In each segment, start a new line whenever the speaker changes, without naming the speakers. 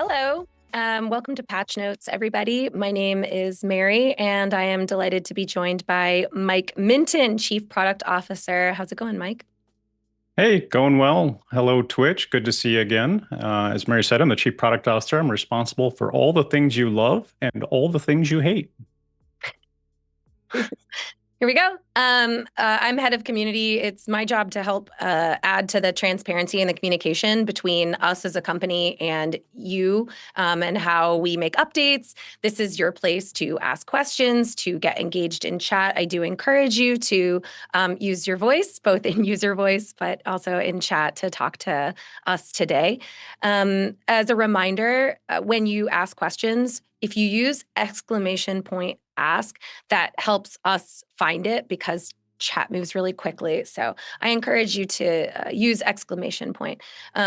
Hello. Welcome to Patch Notes, everybody. My name is Mary, and I am delighted to be joined by Mike Minton, Chief Product Officer. How's it going, Mike?
Hey, going well. Hello, Twitch. Good to see you again. As Mary said, I'm the Chief Product Officer. I'm responsible for all the things you love and all the things you hate.
Here we go. I'm head of community. It's my job to help add to the transparency and the communication between us as a company and you, and how we make updates. This is your place to ask questions, to get engaged in chat. I do encourage you to use your voice, both in user voice, but also in chat to talk to us today. As a reminder, when you ask questions, if you use exclamation point ask, that helps us find it because chat moves really quickly. So I encourage you to use exclamation point.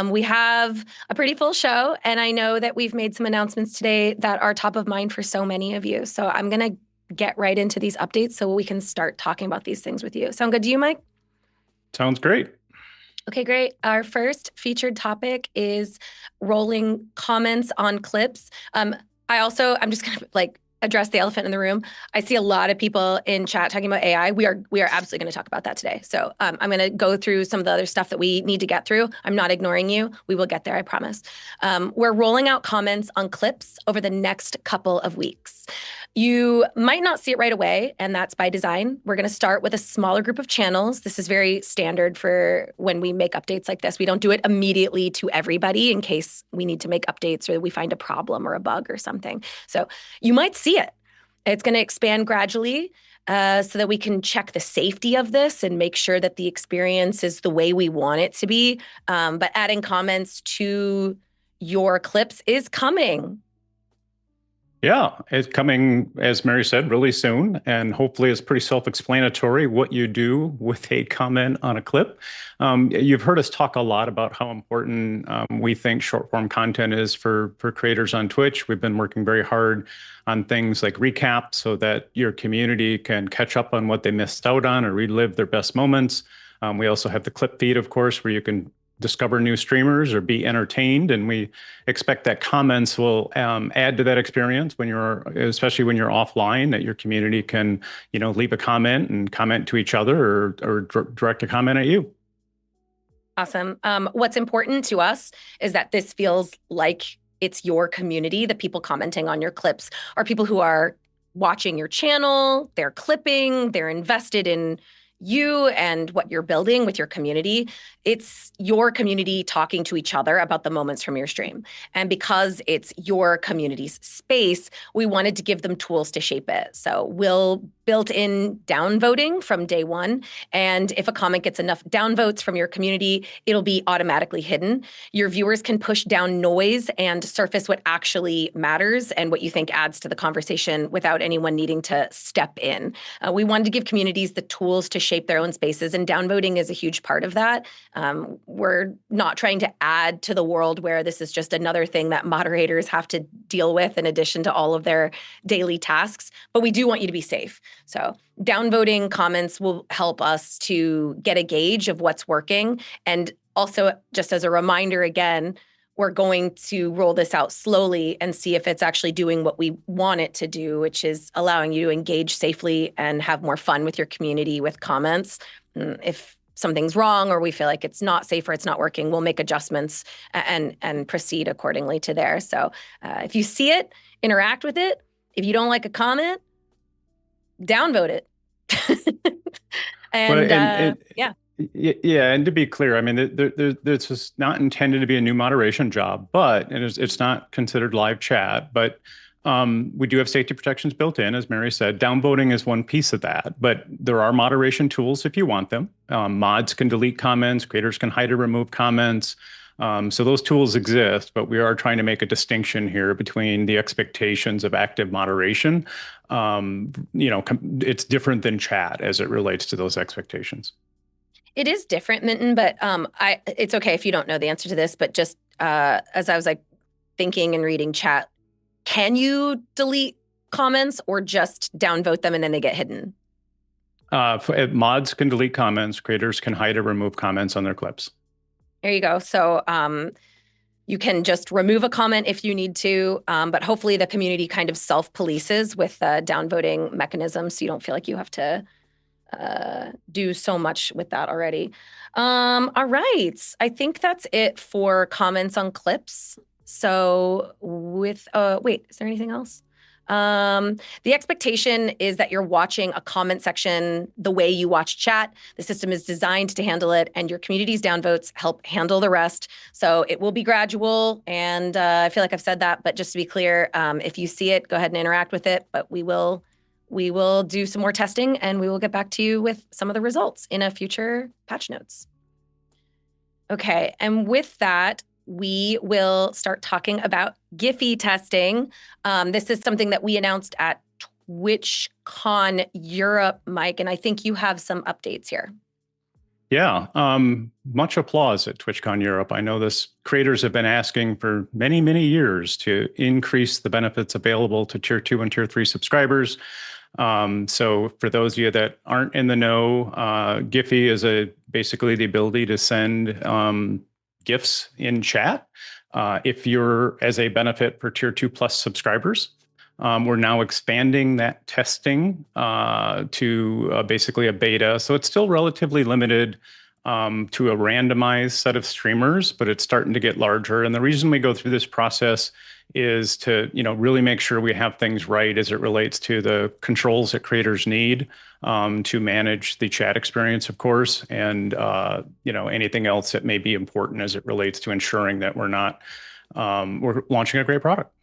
We have a pretty full show, and I know that we've made some announcements today that are top of mind for so many of you. So I'm going to get right into these updates so we can start talking about these things with you. Sound good to you, Mike?
Sounds great.
Okay, great. Our first featured topic is rolling comments on clips. I'm just going to address the elephant in the room. I see a lot of people in chat talking about AI. We are absolutely going to talk about that today. So I'm going to go through some of the other stuff that we need to get through. I'm not ignoring you. We will get there, I promise. We're rolling out comments on clips over the next couple of weeks. You might not see it right away, and that's by design. We're going to start with a smaller group of channels. This is very standard for when we make updates like this. We don't do it immediately to everybody in case we need to make updates or we find a problem or a bug or something. So you might see it. It's going to expand gradually so that we can check the safety of this and make sure that the experience is the way we want it to be. But adding comments to your clips is coming.
Yeah, it's coming, as Mary said, really soon. And hopefully it's pretty self-explanatory what you do with a comment on a clip. You've heard us talk a lot about how important we think short-form content is for creators on Twitch. We've been working very hard on things like recap so that your community can catch up on what they missed out on or relive their best moments. We also have the clip feed, of course, where you can discover new streamers or be entertained, and we expect that comments will add to that experience especially when you're offline, that your community can leave a comment and comment to each other or direct a comment at you.
Awesome. What's important to us is that this feels like it's your community. The people commenting on your clips are people who are watching your channel, they're clipping, they're invested in you and what you're building with your community. It's your community talking to each other about the moments from your stream. And because it's your community's space, we wanted to give them tools to shape it. So we'll built in downvoting from day one. And if a comment gets enough downvotes from your community, it'll be automatically hidden. Your viewers can push down noise and surface what actually matters and what you think adds to the conversation without anyone needing to step in. We wanted to give communities the tools to shape their own spaces, and downvoting is a huge part of that. We're not trying to add to the world where this is just another thing that moderators have to deal with in addition to all of their daily tasks, but we do want you to be safe. So downvoting comments will help us to get a gauge of what's working. And also, just as a reminder again, we're going to roll this out slowly and see if it's actually doing what we want it to do, which is allowing you to engage safely and have more fun with your community with comments. If something's wrong or we feel like it's not safe or it's not working, we'll make adjustments and proceed accordingly to there. So if you see it, interact with it. If you don't like a comment, downvote it. Yeah.
Yeah, and to be clear, I mean, this is not intended to be a new moderation job, but it's not considered live chat. But we do have safety protections built in, as Mary said. Downvoting is one piece of that, but there are moderation tools if you want them. Mods can delete comments, creators can hide or remove comments. So those tools exist, but we are trying to make a distinction here between the expectations of active moderation. It's different than chat as it relates to those expectations.
It is different, Minton, but it's okay if you don't know the answer to this, but just as I was thinking and reading chat, can you delete comments or just downvote them and then they get hidden?
Mods can delete comments. Creators can hide or remove comments on their clips.
There you go. So You can just remove a comment if you need to, but hopefully the community kind of self-polices with the downvoting mechanism, so you don't feel like you have to do so much with that already. All right, I think that's it for comments on clips. So with, wait, is there anything else? The expectation is that you're watching a comment section the way you watch chat. The system is designed to handle it, and your community's downvotes help handle the rest. So it will be gradual, and I feel like I've said that, but just to be clear, if you see it, go ahead and interact with it, but we will do some more testing, and we will get back to you with some of the results in a future patch notes. Okay, and with that, we will start talking about GIPHY testing. This is something that we announced at TwitchCon Europe, Mike, and I think you have some updates here.
Yeah, much applause at TwitchCon Europe. I know this creators have been asking for many, many years to increase the benefits available to tier 2 and tier 3 subscribers. So for those of you that aren't in the know, GIPHY is basically the ability to send GIFs in chat if you're as a benefit for tier 2 plus subscribers. We're now expanding that testing to basically a beta. So it's still relatively limited to a randomized set of streamers, but it's starting to get larger. And the reason we go through this process is to, really make sure we have things right as it relates to the controls that creators need to manage the chat experience, of course, and anything else that may be important as it relates to ensuring that we're launching a great product.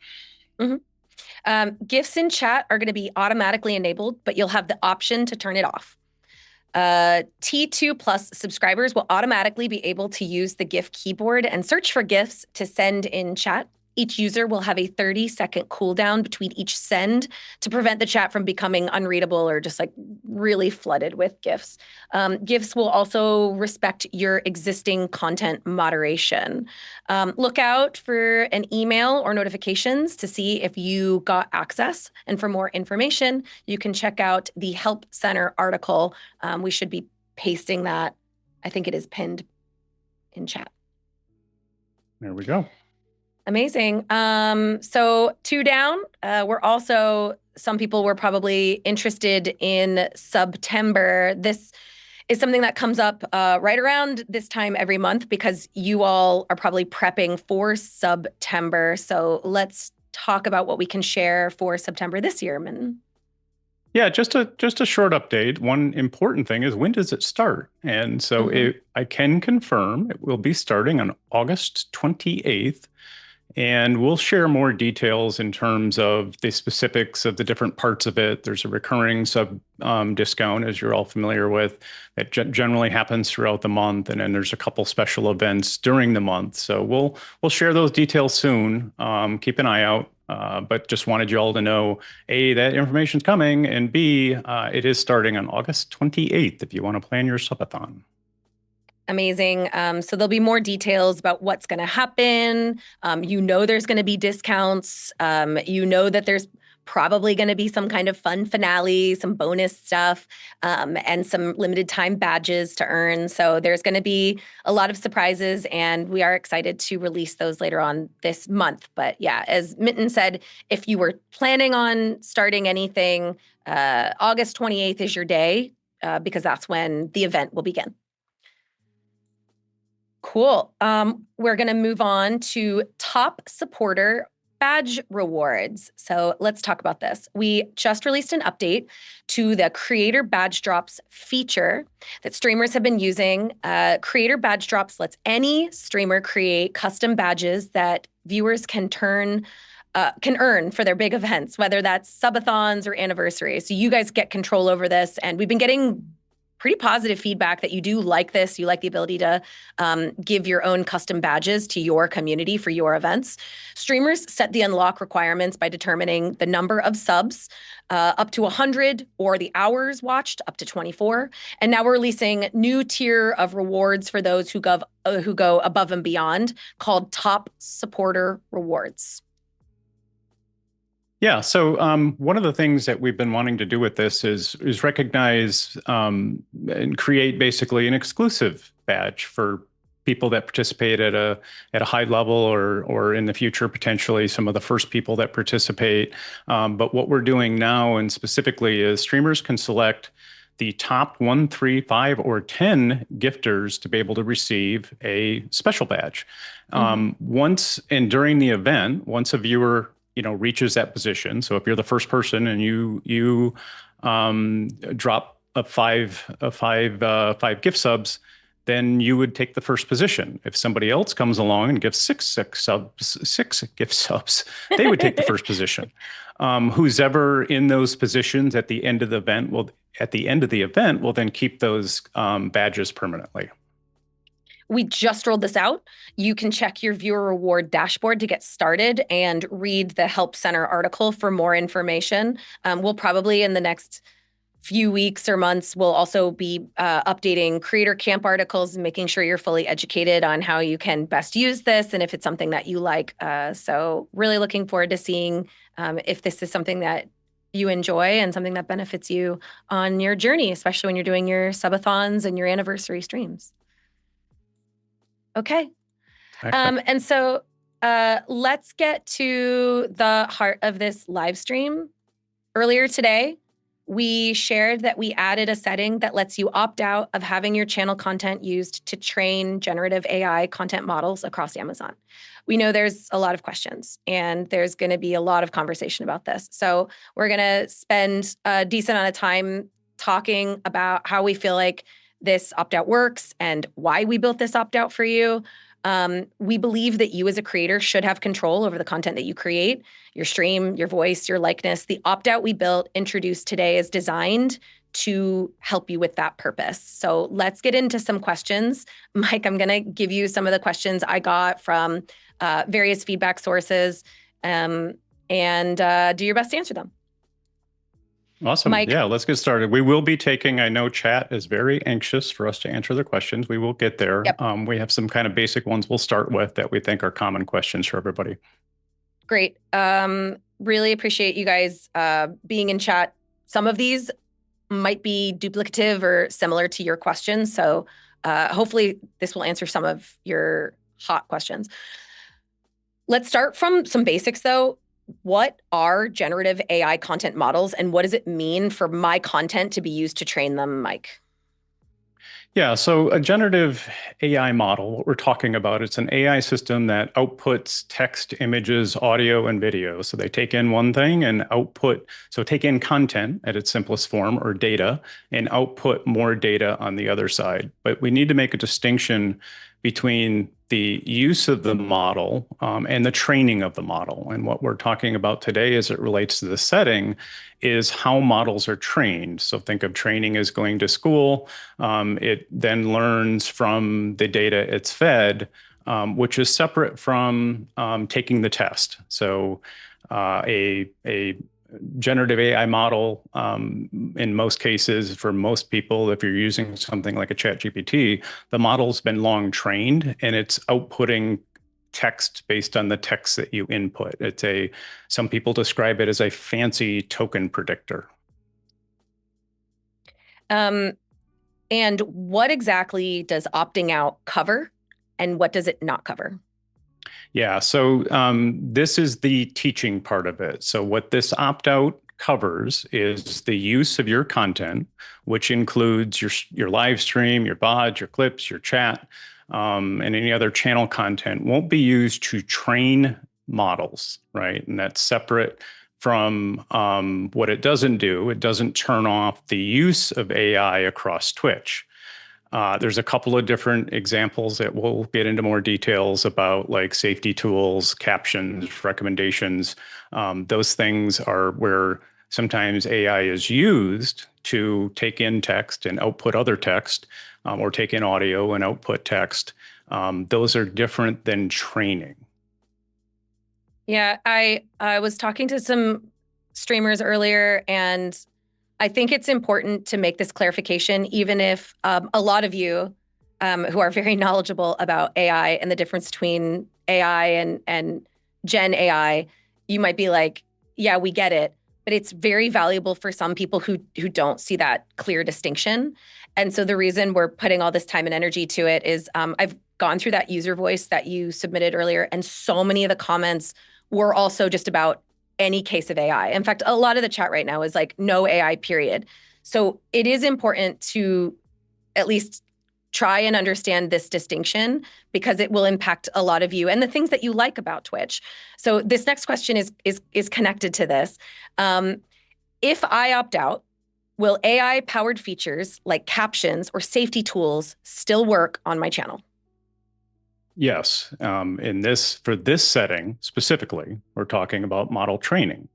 Mm-hmm. GIFs in chat are going to be automatically enabled, but you'll have the option to turn it off. T2 plus subscribers will automatically be able to use the GIF keyboard and search for GIFs to send in chat. Each user will have a 30-second cooldown between each send to prevent the chat from becoming unreadable or just like really flooded with GIFs. GIFs will also respect your existing content moderation. Look out for an email or notifications to see if you got access. And for more information, you can check out the Help Center article. We should be pasting that. I think it is pinned in chat.
There we go.
Amazing. So 2 down, some people were probably interested in September. This is something that comes up right around this time every month because you all are probably prepping for September. So let's talk about what we can share for September this year, Minton.
Yeah, just a short update. One important thing is, when does it start? And so I can confirm it will be starting on August 28th. And we'll share more details in terms of the specifics of the different parts of it. There's a recurring sub discount, as you're all familiar with, that generally happens throughout the month. And then there's a couple special events during the month. So we'll share those details soon. Keep an eye out. But just wanted you all to know, A, that information's coming, and B, it is starting on August 28th if you want to plan your subathon.
Amazing. So there'll be more details about what's going to happen. There's going to be discounts. That there's probably going to be some kind of fun finale, some bonus stuff, and some limited time badges to earn. So there's going to be a lot of surprises, and we are excited to release those later on this month. But yeah, as Minton said, if you were planning on starting anything, August 28th is your day because that's when the event will begin. Cool. We're going to move on to top supporter badge rewards. So let's talk about this. We just released an update to the Creator Badge Drops feature that streamers have been using. Creator Badge Drops lets any streamer create custom badges that viewers can earn for their big events, whether that's subathons or anniversaries. So you guys get control over this, and we've been getting pretty positive feedback that you do like this. You like the ability to give your own custom badges to your community for your events. Streamers set the unlock requirements by determining the number of subs up to 100 or the hours watched up to 24. And now we're releasing new tier of rewards for those who go above and beyond, called top supporter rewards.
Yeah, so one of the things that we've been wanting to do with this is recognize and create basically an exclusive badge for people that participate at a high level, or in the future potentially some of the first people that participate. But what we're doing now, and specifically, is streamers can select the top 1, 3, 5, or 10 gifters to be able to receive a special badge. Once and during the event, once a viewer reaches that position. So if you're the first person and you drop five gift subs, then you would take the first position. If somebody else comes along and gives six gift subs, they would take the first position. Who's ever in those positions at the end of the event will then keep those badges permanently.
We just rolled this out. You can check your viewer reward dashboard to get started and read the Help Center article for more information. We'll probably, in the next few weeks or months, we'll also be updating Creator Camp articles and making sure you're fully educated on how you can best use this and if it's something that you like. So really looking forward to seeing if this is something that you enjoy and something that benefits you on your journey, especially when you're doing your subathons and your anniversary streams. Okay. And so let's get to the heart of this live stream. Earlier today, we shared that we added a setting that lets you opt out of having your channel content used to train generative AI content models across Amazon. We know there's a lot of questions and there's going to be a lot of conversation about this. So we're going to spend a decent amount of time talking about how we feel like this opt-out works and why we built this opt-out for you. We believe that you as a creator should have control over the content that you create, your stream, your voice, your likeness. The opt-out we built, introduced today, is designed to help you with that purpose. So let's get into some questions. Mike, I'm going to give you some of the questions I got from various feedback sources and do your best to answer them.
Awesome.
Mike.
Yeah, let's get started. We will be taking, I know chat is very anxious for us to answer the questions. We will get there.
Yep.
We have some kind of basic ones we'll start with that we think are common questions for everybody.
Great. Really appreciate you guys being in chat. Some of these might be duplicative or similar to your questions. So hopefully this will answer some of your hot questions. Let's start from some basics though. What are generative AI content models and what does it mean for my content to be used to train them, Mike?
Yeah, so a generative AI model, what we're talking about, it's an AI system that outputs text, images, audio, and video. So they take in one thing and take in content at its simplest form, or data, and output more data on the other side. But we need to make a distinction between the use of the model and the training of the model. And what we're talking about today as it relates to the setting is how models are trained. So think of training as going to school. It then learns from the data it's fed, which is separate from taking the test. So a generative AI model, in most cases, for most people, if you're using something like a ChatGPT, the model's been long trained and it's outputting text based on the text that you input. Some people describe it as a fancy token predictor.
And what exactly does opting out cover and what does it not cover?
Yeah, so this is the teaching part of it. So what this opt-out covers is the use of your content, which includes your live stream, your VOD, your clips, your chat, and any other channel content won't be used to train models, right? And that's separate from what it doesn't do. It doesn't turn off the use of AI across Twitch. There's a couple of different examples that we'll get into more details about, like safety tools, captions, recommendations. Those things are where sometimes AI is used to take in text and output other text, or take in audio and output text. Those are different than training.
Yeah, I was talking to some streamers earlier, and I think it's important to make this clarification, even if a lot of you who are very knowledgeable about AI and the difference between AI and Gen AI, you might be like, yeah, we get it. But it's very valuable for some people who don't see that clear distinction. And so the reason we're putting all this time and energy to it is I've gone through that user voice that you submitted earlier, and so many of the comments were also just about any case of AI. In fact, a lot of the chat right now is like no AI, period. So it is important to at least try and understand this distinction, because it will impact a lot of you and the things that you like about Twitch. So this next question is connected to this. If I opt out, will AI powered features like captions or safety tools still work on my channel?
Yes. For this setting specifically, we're talking about model training.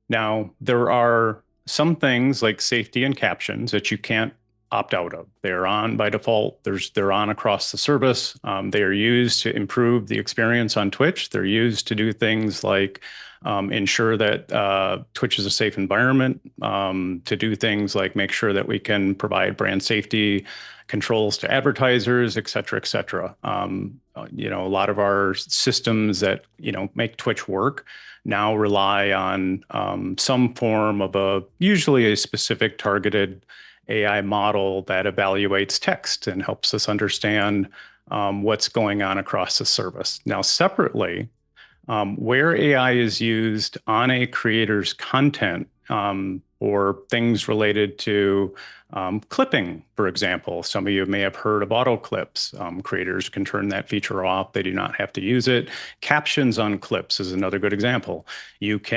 Now, there are some things like safety and captions that you can't opt out of. They are on by default. They're on across the service. They are used to improve the experience on Twitch. They're used to do things like ensure that Twitch is a safe environment, to do things like make sure that we can provide brand safety controls to advertisers, et cetera, et cetera. A lot of our systems that, make Twitch work now rely on some form of usually a specific targeted AI model that evaluates text and helps us understand what's going on across the service. Now, separately, where AI is used on a creator's content, or things related to clipping, for example. Some of you may have heard of auto clips. Creators can turn that feature off. They do not have to use it. Captions on clips is another good example. If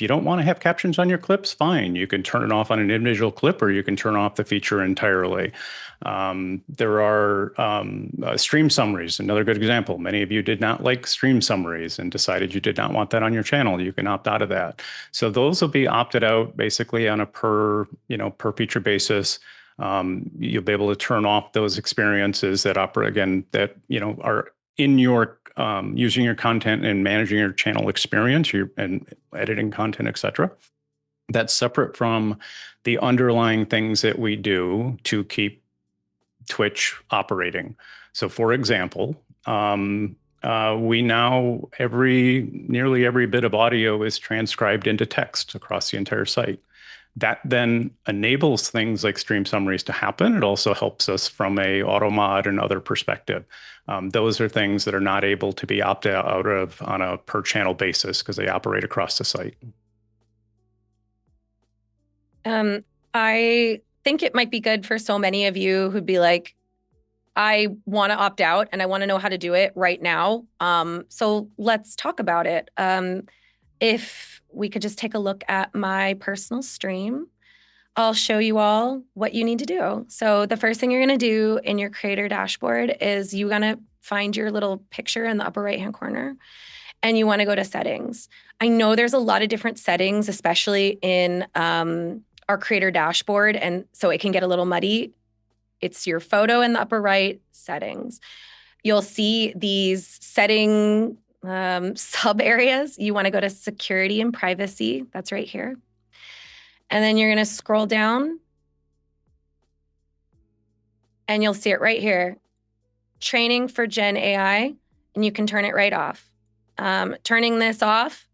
you don't want to have captions on your clips, fine. You can turn it off on an individual clip, or you can turn off the feature entirely. There are stream summaries, another good example. Many of you did not like stream summaries and decided you did not want that on your channel. You can opt out of that. So those will be opted out basically on a per feature basis. You'll be able to turn off those experiences that operate are in your using your content and managing your channel experience, and editing content, et cetera. That's separate from the underlying things that we do to keep Twitch operating. So, for example, we now nearly every bit of audio is transcribed into text across the entire site. That then enables things like stream summaries to happen. It also helps us from a auto mod and other perspective. Those are things that are not able to be opted out of on a per channel basis because they operate across the site.
I think it might be good for so many of you who'd be like, I want to opt out and I want to know how to do it right now. So let's talk about it. If we could just take a look at my personal stream, I'll show you all what you need to do. So the first thing you're going to do in your creator dashboard is you're going to find your little picture in the upper right-hand corner, and you want to go to settings. I know there's a lot of different settings, especially in our creator dashboard, and so it can get a little muddy. It's your photo in the upper right, settings. You'll see these setting sub areas. You want to go to security and privacy. That's right here. And then you're going to scroll down and you'll see it right here. Training for Gen AI, and you can turn it right off. Turning this off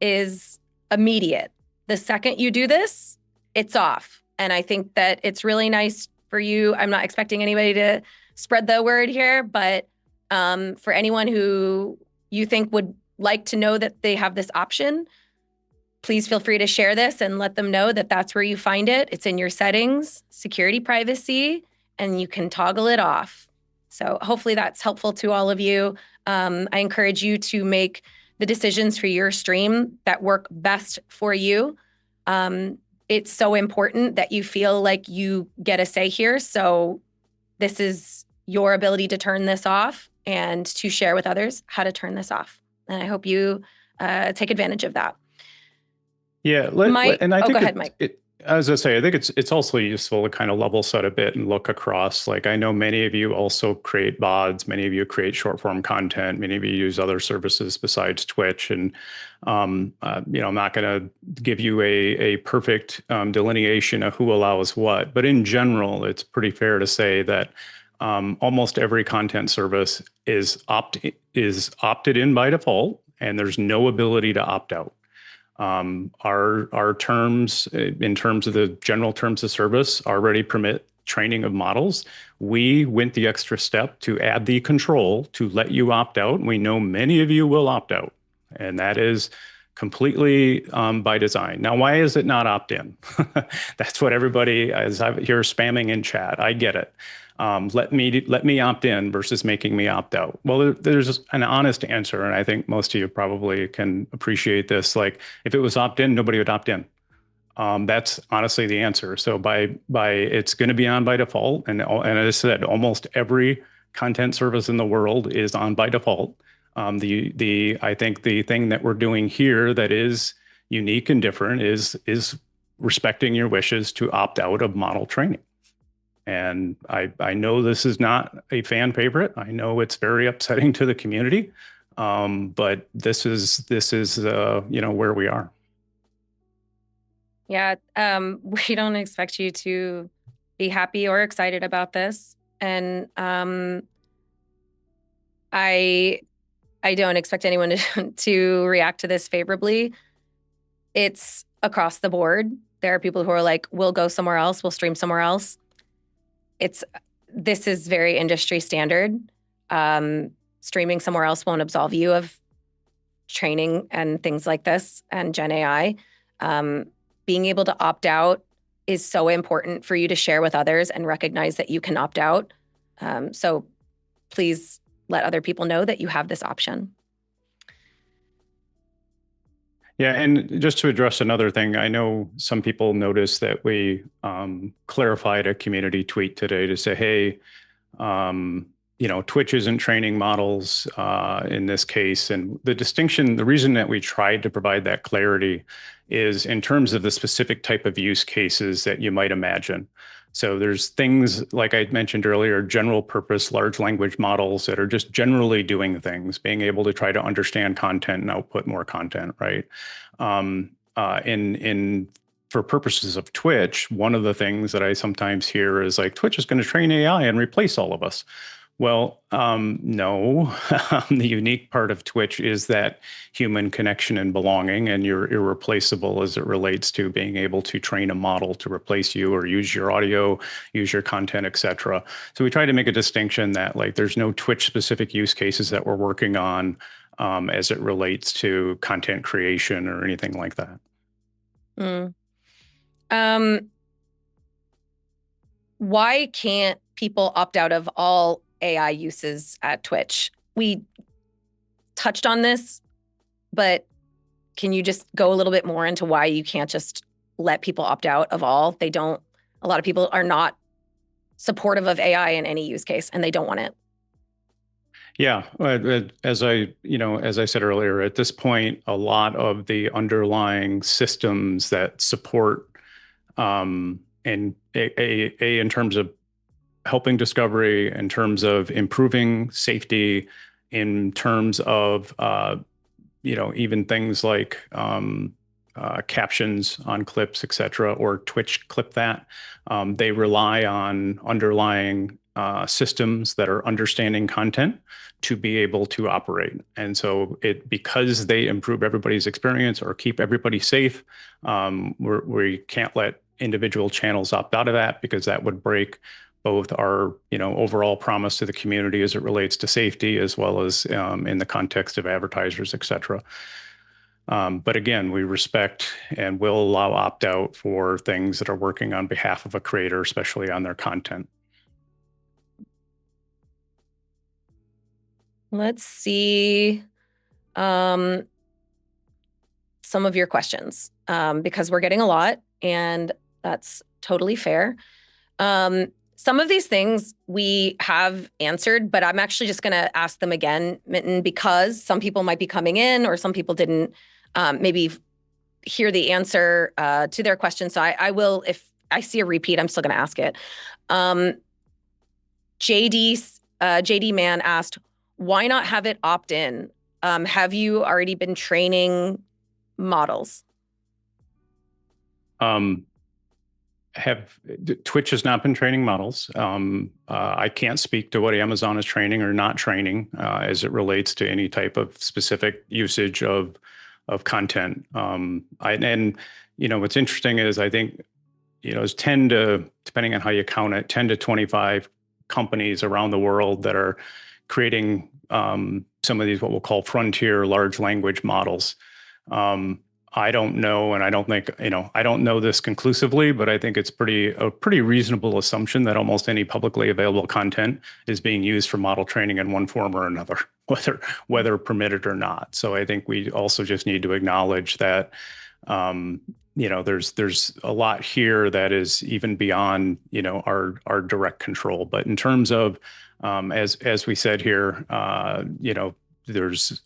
is immediate. The second you do this, it's off. And I think that it's really nice for you. I'm not expecting anybody to spread the word here, but for anyone who you think would like to know that they have this option, please feel free to share this and let them know that that's where you find it. It's in your settings, security, privacy, and you can toggle it off. So hopefully that's helpful to all of you. I encourage you to make the decisions for your stream that work best for you. It's so important that you feel like you get a say here. So this is your ability to turn this off and to share with others how to turn this off. And I hope you take advantage of that.
Yeah,
go ahead, Mike.
As I say, I think it's also useful to kind of level set a bit and look across. Like, I know many of you also create VODs, many of you create short form content, many of you use other services besides Twitch. And I'm not going to give you a perfect delineation of who allows what, but in general, it's pretty fair to say that almost every content service is opted in by default, and there's no ability to opt out. Our terms, in terms of the general terms of service, already permit training of models, we went the extra step to add the control to let you opt out. We know many of you will opt out, and that is completely by design. Now, why is it not opt-in? That's what everybody is here spamming in chat. I get it. Let me opt in versus making me opt out. Well, there's an honest answer, and I think most of you probably can appreciate this. Like, if it was opt in, nobody would opt in. That's honestly the answer. So by it's going to be on by default, and as I said, almost every content service in the world is on by default. I think the thing that we're doing here that is unique and different is respecting your wishes to opt out of model training. And I know this is not a fan favorite. I know it's very upsetting to the community, but this is where we are.
Yeah, we don't expect you to be happy or excited about this, and I don't expect anyone to react to this favorably. It's across the board. There are people who are like, "We'll go somewhere else. We'll stream somewhere else." This is very industry standard. Streaming somewhere else won't absolve you of training and things like this and Gen AI. Being able to opt out is so important for you to share with others and recognize that you can opt out. So please let other people know that you have this option.
Yeah, and just to address another thing, I know some people noticed that we clarified a community tweet today to say, hey, Twitch isn't training models in this case. And the reason that we tried to provide that clarity is in terms of the specific type of use cases that you might imagine. So there's things, like I mentioned earlier, general purpose large language models that are just generally doing things, being able to try to understand content and output more content, right? For purposes of Twitch, one of the things that I sometimes hear is like, Twitch is going to train AI and replace all of us. Well, no. The unique part of Twitch is that human connection and belonging, and you're irreplaceable as it relates to being able to train a model to replace you or use your audio, use your content, etc. So we try to make a distinction that like there's no Twitch specific use cases that we're working on as it relates to content creation or anything like that.
Why can't people opt out of all AI uses at Twitch? We touched on this, but can you just go a little bit more into why you can't just let people opt out of all? A lot of people are not supportive of AI in any use case, and they don't want it.
Yeah, as I said earlier, at this point, a lot of the underlying systems that support and in terms of helping discovery, in terms of improving safety, in terms of even things like captions on clips, etc., or Twitch clip that. They rely on underlying systems that are understanding content to be able to operate. And so because they improve everybody's experience or keep everybody safe, we can't let individual channels opt out of that because that would break both our overall promise to the community as it relates to safety, as well as in the context of advertisers, et cetera. But again, we respect and will allow opt-out for things that are working on behalf of a creator, especially on their content.
Let's see some of your questions because we're getting a lot, and that's totally fair. Some of these things we have answered, but I'm actually just going to ask them again, Minton, because some people might be coming in or some people didn't maybe hear the answer to their question. So I will, if I see a repeat, I'm still going to ask it. JD Man asked, why not have it opt in? Have you already been training models?
Twitch has not been training models. I can't speak to what Amazon is training or not training as it relates to any type of specific usage of content. What's interesting is I think there's 10 to, depending on how you count it, 10 to 25 companies around the world that are creating some of these what we'll call frontier large language models. I don't know, and I don't think, I don't know this conclusively, but I think it's a pretty reasonable assumption that almost any publicly available content is being used for model training in one form or another, whether permitted or not. So I think we also just need to acknowledge that there's a lot here that is even beyond our direct control. But in terms of as we said here, there's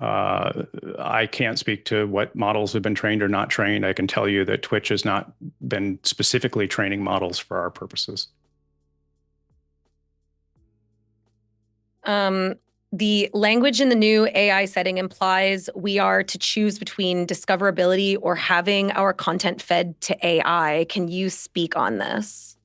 I can't speak to what models have been trained or not trained. I can tell you that Twitch has not been specifically training models for our purposes.
The language in the new AI setting implies we are to choose between discoverability or having our content fed to AI. Can you speak on this?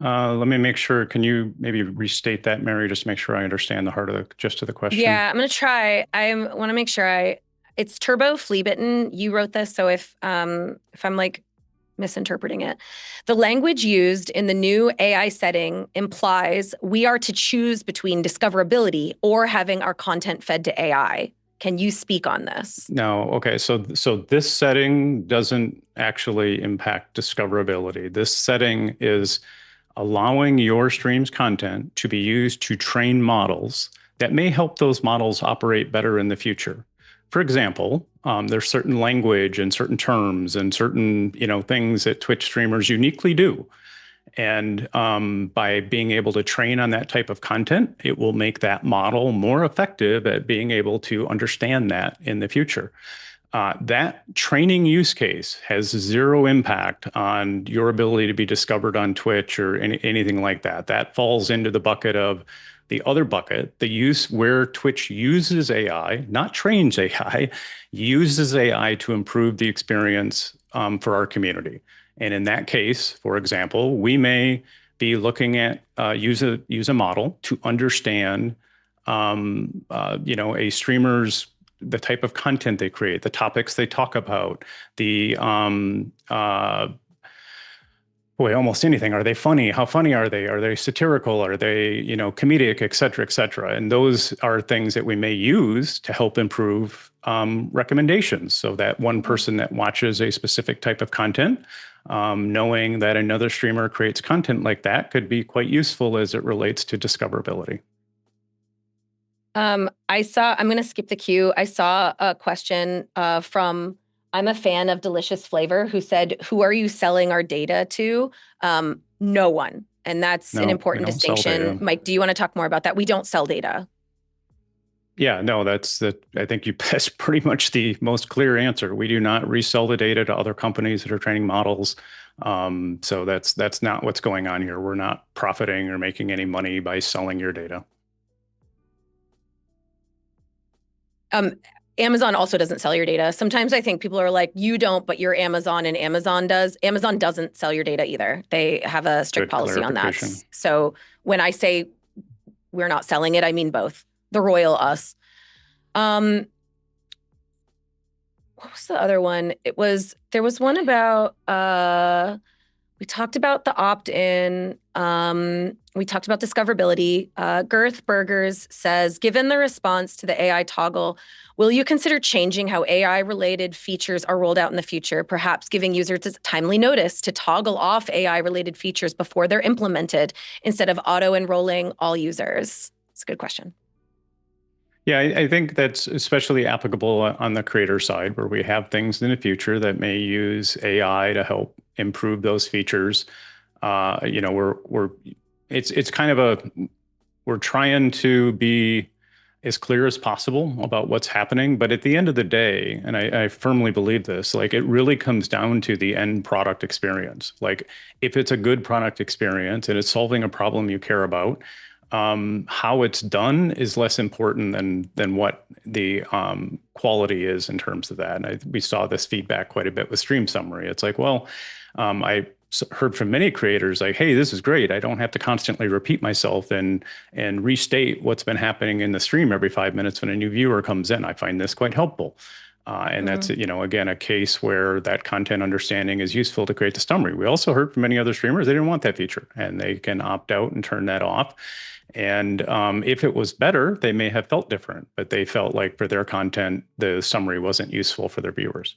Let me make sure. Can you maybe restate that, Mary, just to make sure I understand the heart of the gist of the question?
Yeah, I'm going to try. I want to make sure it's Turbo Fleabitten. You wrote this, so if I'm like misinterpreting it, the language used in the new AI setting implies we are to choose between discoverability or having our content fed to AI. Can you speak on this?
No. Okay. So this setting doesn't actually impact discoverability. This setting is allowing your stream's content to be used to train models that may help those models operate better in the future. For example, there's certain language and certain terms and certain things that Twitch streamers uniquely do. And by being able to train on that type of content, it will make that model more effective at being able to understand that in the future. That training use case has zero impact on your ability to be discovered on Twitch or anything like that. That falls into the bucket of the other bucket, the use where Twitch uses AI, not trains AI, uses AI to improve the experience for our community. And in that case, for example, we may be looking at use a model to understand a streamer's the type of content they create, the topics they talk about, the almost anything. Are they funny? How funny are they? Are they satirical? Are they, comedic, et cetera, et cetera? And those are things that we may use to help improve recommendations. So that one person that watches a specific type of content, knowing that another streamer creates content like that could be quite useful as it relates to discoverability.
I'm going to skip the queue. I saw a question from, I'm a fan of Delicious Flavor, who said, who are you selling our data to? No one. And that's an important distinction. Mike, do you want to talk more about that? We don't sell data.
Yeah, no, I think that's pretty much the most clear answer. We do not resell the data to other companies that are training models. So that's not what's going on here. We're not profiting or making any money by selling your data.
Amazon also doesn't sell your data. Sometimes I think people are like, you don't, but you're Amazon and Amazon does. Amazon doesn't sell your data either. They have a strict policy on that. So when I say we're not selling it, I mean both. The royal us. What was the other one? There was one about, we talked about the opt-in. We talked about discoverability. Girth Burgers says, given the response to the AI toggle, will you consider changing how AI-related features are rolled out in the future, perhaps giving users timely notice to toggle off AI-related features before they're implemented instead of auto-enrolling all users? It's a good question.
Yeah, I think that's especially applicable on the creator side, where we have things in the future that may use AI to help improve those features. It's kind of we're trying to be as clear as possible about what's happening, but at the end of the day, and I firmly believe this, like it really comes down to the end product experience. Like if it's a good product experience and it's solving a problem you care about, how it's done is less important than what the quality is in terms of that. And we saw this feedback quite a bit with Stream Summary. It's like, well, I heard from many creators like, hey, this is great. I don't have to constantly repeat myself and restate what's been happening in the stream every 5 minutes when a new viewer comes in. I find this quite helpful. And that's, again, a case where that content understanding is useful to create the summary. We also heard from many other streamers, they didn't want that feature and they can opt out and turn that off. And if it was better, they may have felt different, but they felt like for their content, the summary wasn't useful for their viewers.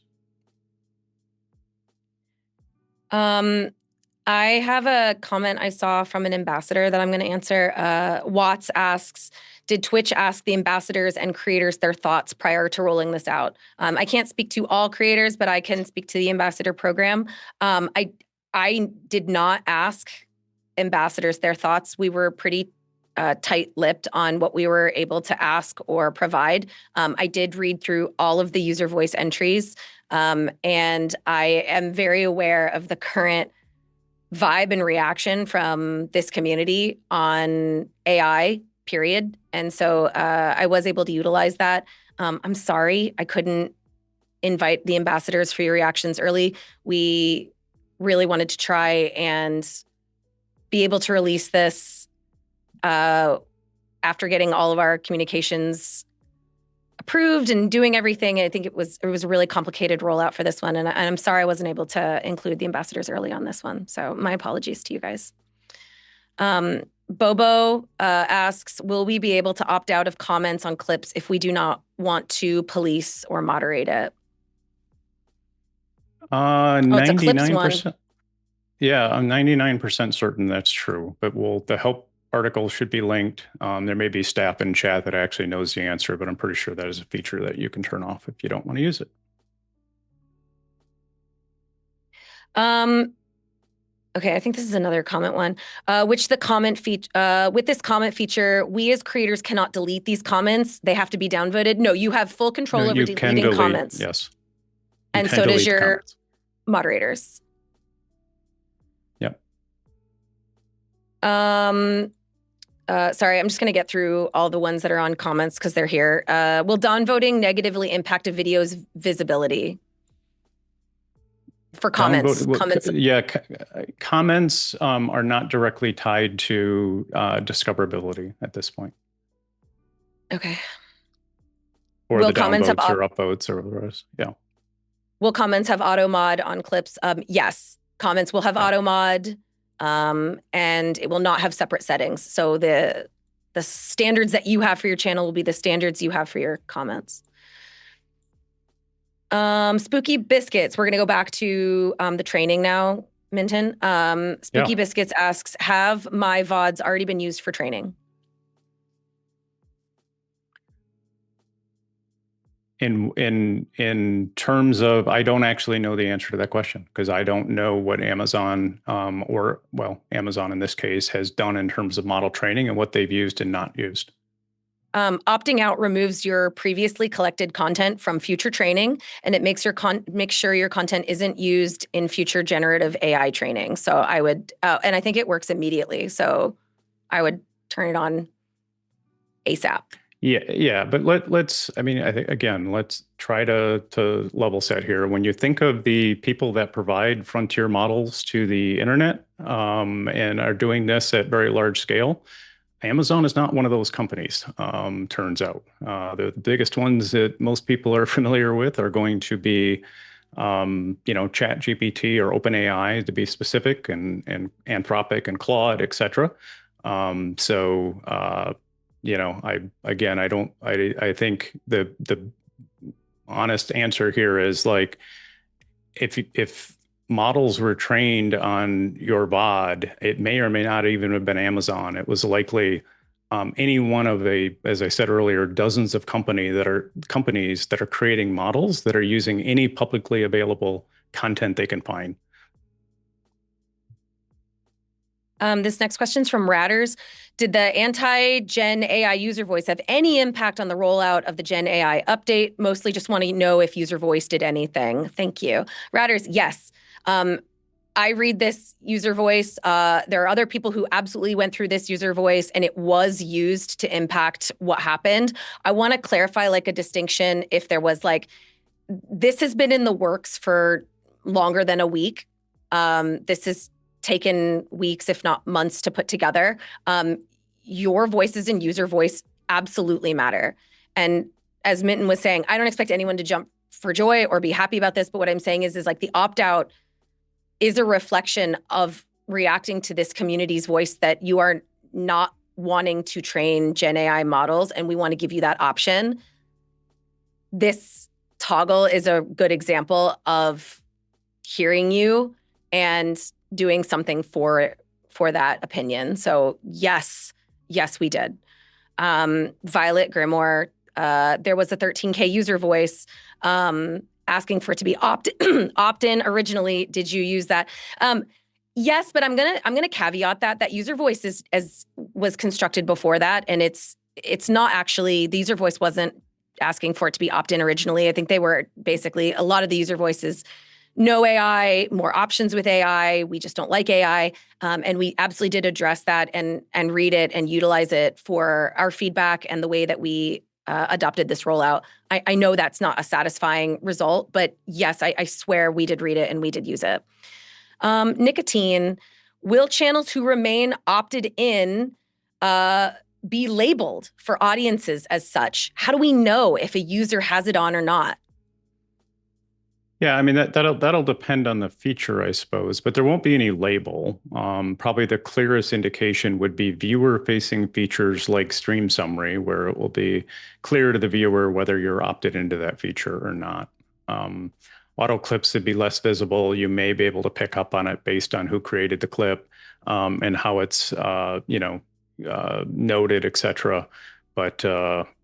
I have a comment I saw from an ambassador that I'm going to answer. Watts asks, did Twitch ask the ambassadors and creators their thoughts prior to rolling this out? I can't speak to all creators, but I can speak to the ambassador program. I did not ask ambassadors their thoughts. We were pretty tight-lipped on what we were able to ask or provide. I did read through all of the user voice entries, and I am very aware of the current vibe and reaction from this community on AI, period. And so I was able to utilize that. I'm sorry I couldn't invite the ambassadors for your reactions early. We really wanted to try and be able to release this after getting all of our communications approved and doing everything. I think it was a really complicated rollout for this one. And I'm sorry I wasn't able to include the ambassadors early on this one. So my apologies to you guys. Bobo asks, will we be able to opt out of comments on clips if we do not want to police or moderate it?
99%. Yeah, I'm 99% certain that's true, but the help article should be linked. There may be staff in chat that actually knows the answer, but I'm pretty sure that is a feature that you can turn off if you don't want to use it.
Okay, I think this is another comment one. With this comment feature, we as creators cannot delete these comments. They have to be downvoted. No, you have full control over deleting comments.
Yes.
And so does your moderators.
Yep.
Sorry, I'm just going to get through all the ones that are on comments because they're here. Will downvoting negatively impact a video's visibility? For comments.
Comments are not directly tied to discoverability at this point.
Okay.
Or will the downvotes or upvotes or the rest. Yeah.
Will comments have auto mod on clips? Yes. Comments will have auto mod, and it will not have separate settings. So the standards that you have for your channel will be the standards you have for your comments. Spooky Biscuits. We're going to go back to the training now, Minton. Spooky Biscuits asks, have my VODs already been used for training?
In terms of, I don't actually know the answer to that question because I don't know what Amazon Amazon in this case has done in terms of model training and what they've used and not used.
Opting out removes your previously collected content from future training, and it makes sure your content isn't used in future generative AI training. So I would, and I think it works immediately. So I would turn it on ASAP.
Yeah, but let's. I mean, I think again, let's try to level set here. When you think of the people that provide frontier models to the internet and are doing this at very large scale, Amazon is not one of those companies, turns out. The biggest ones that most people are familiar with are going to be, ChatGPT or OpenAI to be specific, and Anthropic and Claude, et cetera. I think the honest answer here is like, if models were trained on your VOD, it may or may not even have been Amazon. It was likely any one of as I said earlier, dozens of companies that are creating models that are using any publicly available content they can find.
This next question is from Ratters. Did the anti-Gen AI user voice have any impact on the rollout of the Gen AI update? Mostly just want to know if user voice did anything. Thank you. Ratters, yes. I read this user voice. There are other people who absolutely went through this user voice, and it was used to impact what happened. I want to clarify like a distinction if there was this has been in the works for longer than a week. This has taken weeks, if not months, to put together. Your voices and user voice absolutely matter. And as Minton was saying, I don't expect anyone to jump for joy or be happy about this, but what I'm saying is like the opt-out is a reflection of reacting to this community's voice that you are not wanting to train Gen AI models, and we want to give you that option. This toggle is a good example of hearing you and doing something for that opinion. So yes, we did. Violet Grimoire, there was a 13K user voice asking for it to be opt-in originally. Did you use that? Yes, but I'm gonna caveat that user voice was constructed before that, and it's not actually, the user voice wasn't asking for it to be opt-in originally. I think they were basically, a lot of the user voices, no AI, more options with AI. We just don't like AI. And we absolutely did address that and read it and utilize it for our feedback and the way that we adopted this rollout. I know that's not a satisfying result, but yes, I swear we did read it and we did use it. Nicotine, will channels who remain opted in be labeled for audiences as such? How do we know if a user has it on or not?
Yeah, I mean that'll depend on the feature, I suppose, but there won't be any label. Probably the clearest indication would be viewer-facing features like stream summary, where it will be clear to the viewer whether you're opted into that feature or not. Auto clips would be less visible. You may be able to pick up on it based on who created the clip and how it's noted, etc. But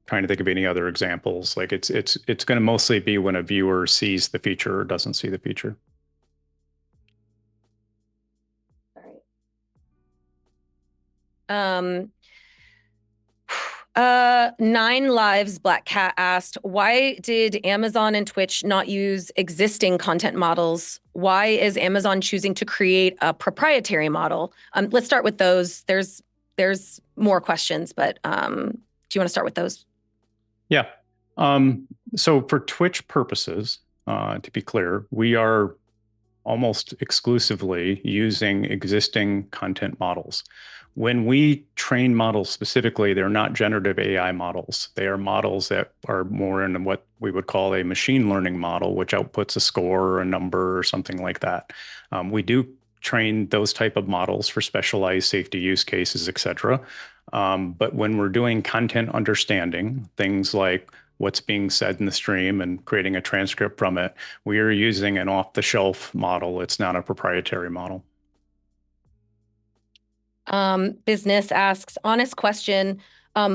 trying to think of any other examples. Like it's going to mostly be when a viewer sees the feature or doesn't see the feature.
All right. Nine Lives Black Cat asked, why did Amazon and Twitch not use existing content models? Why is Amazon choosing to create a proprietary model? Let's start with those. There's more questions, but do you want to start with those?
Yeah. So for Twitch purposes, to be clear, we are almost exclusively using existing content models. When we train models specifically, they're not generative AI models. They are models that are more in what we would call a machine learning model, which outputs a score or a number or something like that. We do train those type of models for specialized safety use cases, et cetera. But when we're doing content understanding, things like what's being said in the stream and creating a transcript from it, we are using an off-the-shelf model. It's not a proprietary model.
Business asks, honest question,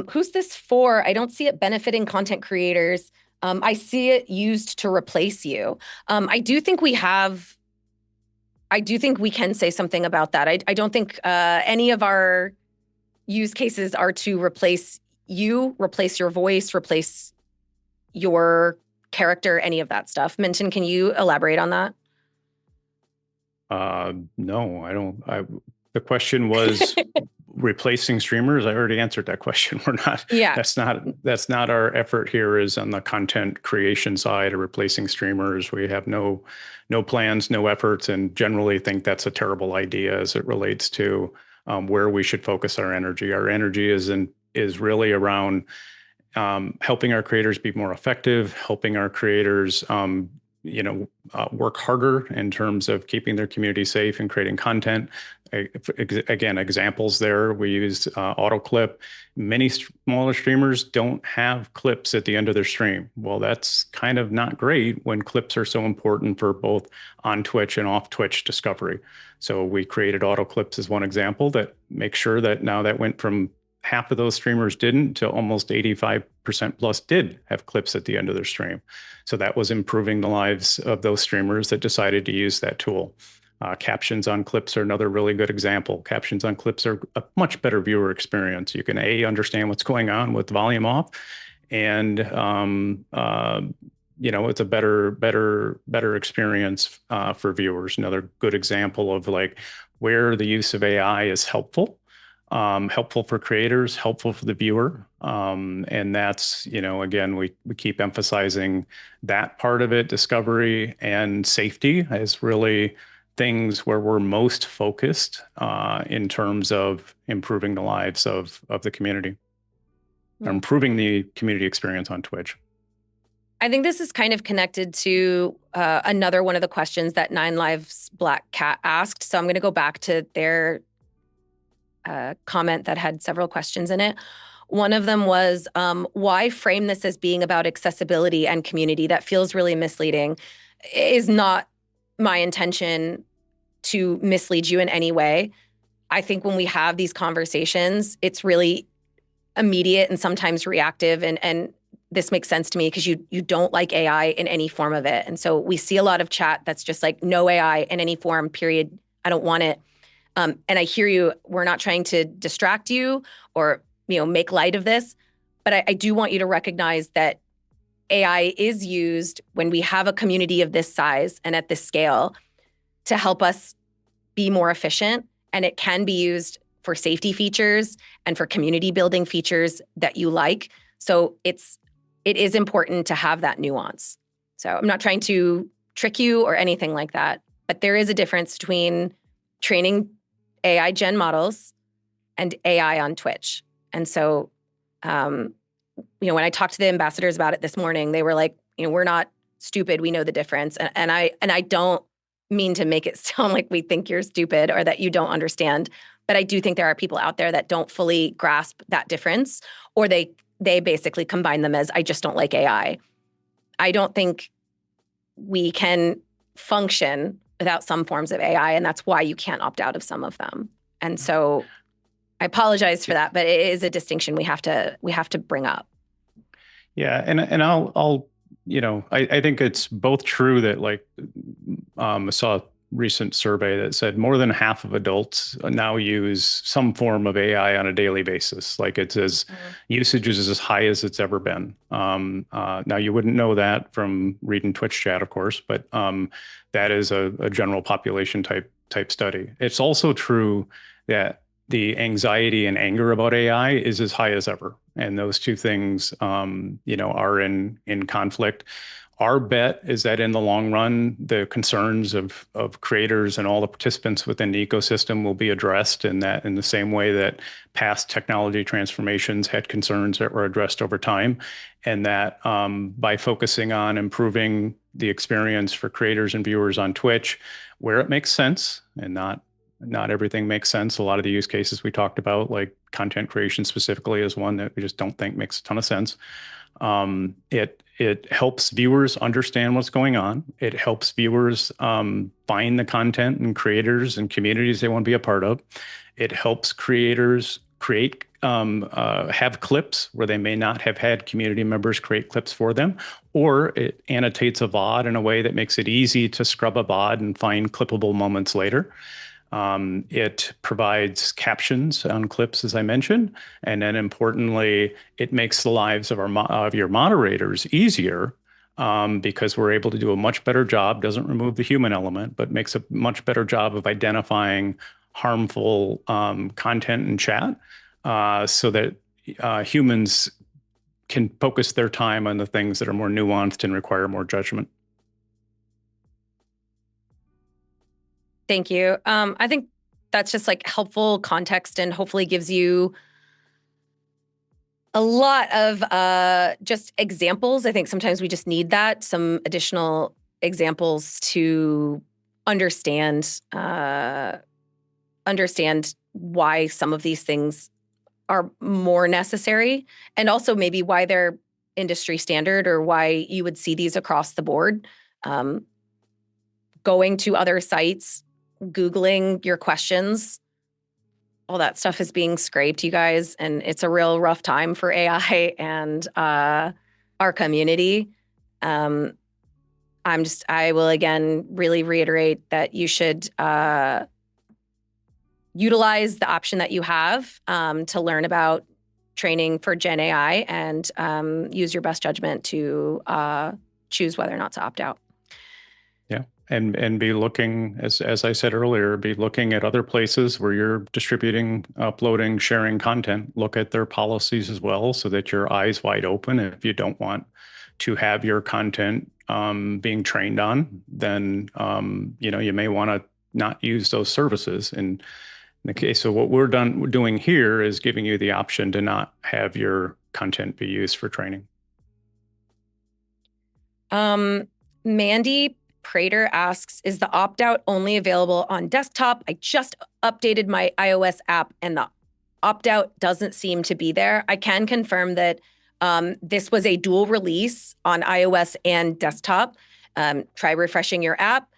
who's this for? I don't see it benefiting content creators. I see it used to replace you. I do think we can say something about that. I don't think any of our use cases are to replace you, replace your voice, replace your character, any of that stuff. Minton, can you elaborate on that?
No, I don't. The question was replacing streamers. I already answered that question. We're not.
Yeah.
That's not our effort here. Is on the content creation side of replacing streamers. We have no plans, no efforts, and generally think that's a terrible idea as it relates to where we should focus our energy. Our energy is really around helping our creators be more effective, helping our creators work harder in terms of keeping their community safe and creating content. Again, examples there, we used auto clip. Many smaller streamers don't have clips at the end of their stream. Well, that's kind of not great when clips are so important for both on Twitch and off Twitch discovery. So we created auto clips as one example that makes sure that now that went from half of those streamers didn't to almost 85% plus did have clips at the end of their stream. So that was improving the lives of those streamers that decided to use that tool. Captions on clips are another really good example. Captions on clips are a much better viewer experience. You can understand what's going on with volume off, and it's a better experience for viewers. Another good example of like where the use of AI is helpful for creators, helpful for the viewer. And that's, again, we keep emphasizing that part of it, discovery and safety as really things where we're most focused in terms of improving the lives of the community, or improving the community experience on Twitch.
I think this is kind of connected to another one of the questions that Nine Lives Black Cat asked. So I'm going to go back to their comment that had several questions in it. One of them was, why frame this as being about accessibility and community? That feels really misleading. It is not my intention to mislead you in any way. I think when we have these conversations, it's really immediate and sometimes reactive. And this makes sense to me because you don't like AI in any form of it. And so we see a lot of chat that's just like, no AI in any form, period. I don't want it. And I hear you. We're not trying to distract you or make light of this, but I do want you to recognize that AI is used when we have a community of this size and at this scale to help us be more efficient. And it can be used for safety features and for community building features that you like. So it is important to have that nuance. So I'm not trying to trick you or anything like that, but there is a difference between training AI gen models and AI on Twitch. And so, when I talked to the ambassadors about it this morning, they were like, we're not stupid. We know the difference. And I don't mean to make it sound like we think you're stupid or that you don't understand. But I do think there are people out there that don't fully grasp that difference, or they basically combine them as, I just don't like AI. I don't think we can function without some forms of AI, and that's why you can't opt out of some of them. And so I apologize for that, but it is a distinction we have to bring up.
Yeah, and I think it's both true that I saw a recent survey that said more than half of adults now use some form of AI on a daily basis. Like usage is as high as it's ever been. Now you wouldn't know that from reading Twitch chat, of course, but that is a general population type study. It's also true that the anxiety and anger about AI is as high as ever. And those two things, are in conflict. Our bet is that in the long run, the concerns of creators and all the participants within the ecosystem will be addressed in the same way that past technology transformations had concerns that were addressed over time. And that by focusing on improving the experience for creators and viewers on Twitch, where it makes sense, and not everything makes sense. A lot of the use cases we talked about, like content creation specifically, is one that we just don't think makes a ton of sense. It helps viewers understand what's going on. It helps viewers find the content and creators and communities they want to be a part of. It helps creators have clips where they may not have had community members create clips for them, or it annotates a VOD in a way that makes it easy to scrub a VOD and find clippable moments later. It provides captions on clips, as I mentioned, and then importantly, it makes the lives of your moderators easier because we're able to do a much better job. Doesn't remove the human element, but makes a much better job of identifying harmful content in chat, so that humans can focus their time on the things that are more nuanced and require more judgment.
Thank you. I think that's just like helpful context and hopefully gives you a lot of just examples. I think sometimes we just need some additional examples to understand why some of these things are more necessary, and also maybe why they're industry standard or why you would see these across the board. Going to other sites, Googling your questions, all that stuff is being scraped, you guys, and it's a real rough time for AI and our community. I will again really reiterate that you should utilize the option that you have to learn about training for Gen AI and use your best judgment to choose whether or not to opt out.
Yeah. And be looking, as I said earlier, be looking at other places where you're distributing, uploading, sharing content. Look at their policies as well, so that your eyes wide open. If you don't want to have your content being trained on, then you may want to not use those services. And in the case of what we're doing here is giving you the option to not have your content be used for training.
Mandy Prater asks, is the opt-out only available on desktop? I just updated my iOS app and the opt-out doesn't seem to be there. I can confirm that this was a dual release on iOS and desktop. Try refreshing your app.